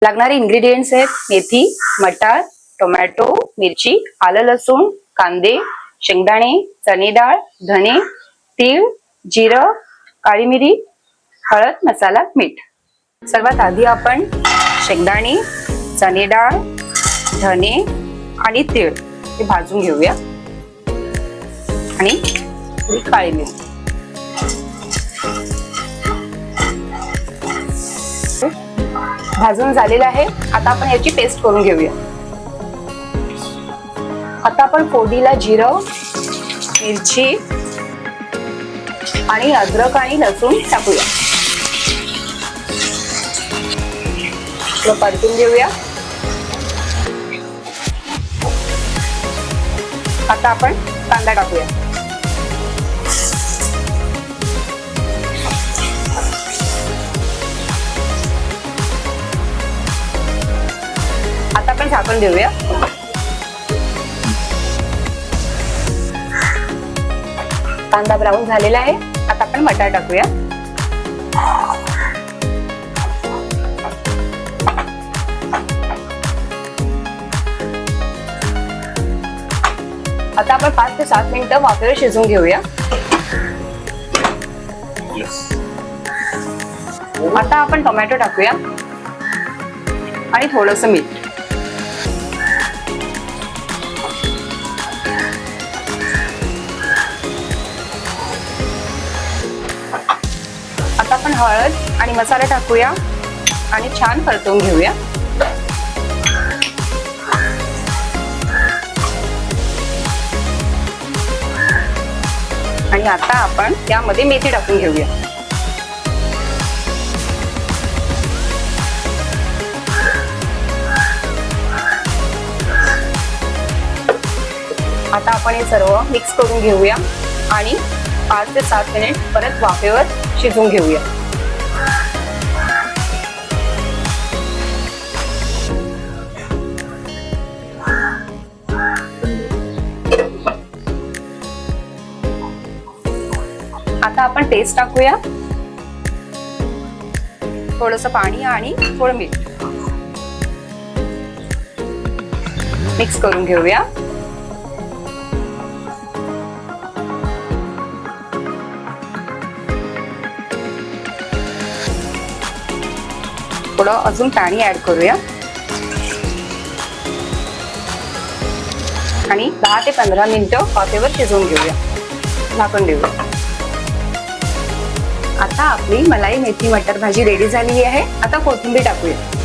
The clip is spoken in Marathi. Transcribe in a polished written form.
लागणारे इंग्रेडिएंट्स आहेत मेथी, मटार, टोमॅटो, मिरची, आलं लसूण, कांदे, शेंगदाणे, चणे डाळ, धने, तीळ, जिरं, काळी मिरी, हळद, मसाला, मीठ. सर्वात आधी आपण शेंगदाणे, चणे डाळ, धने आणि तीळ हे भाजून घेऊया आणि काळी मिरी. भाजून झालेलं आहे. आता आपण याची पेस्ट करून घेऊया. आता आपण फोडणीला जिरं, मिरची आणि अद्रक आणि लसूण टाकूया. परतून घेऊया. आता आपण कांदा टाकूया. आता आपण झाकण देऊया. कांदा ब्राऊन झालेला आहे. आता आपण मटार टाकूया. आता आपण 5 ते 7 मिनिटं वाफेवर शिजवून घेऊया. आता आपण टोमॅटो टाकूया आणि थोडंसं मीठ. आता आपण हळद आणि मसाला टाकूया आणि छान परतवून घेऊया. आणि आता आपण त्यामध्ये मेथी टाकून घेऊया. आता आपण हे सर्व मिक्स करून घेऊया आणि 5 ते 7 मिनिट परत वाफेवर शिजवून घेऊया. आता आपण पेस्ट टाकूया. थोडंसं पाणी आणि थोडं मीठ मिक्स करून घेऊया. थोडं अजून पाणी ऍड करूया आणि 10 ते 15 मिनिटं वाफेवर शिजवून घेऊया. झाकण देऊया. आता आपली मलाई मेथी मटर भाजी रेडी झाली आहे. आता कोथिंबीर टाकूया.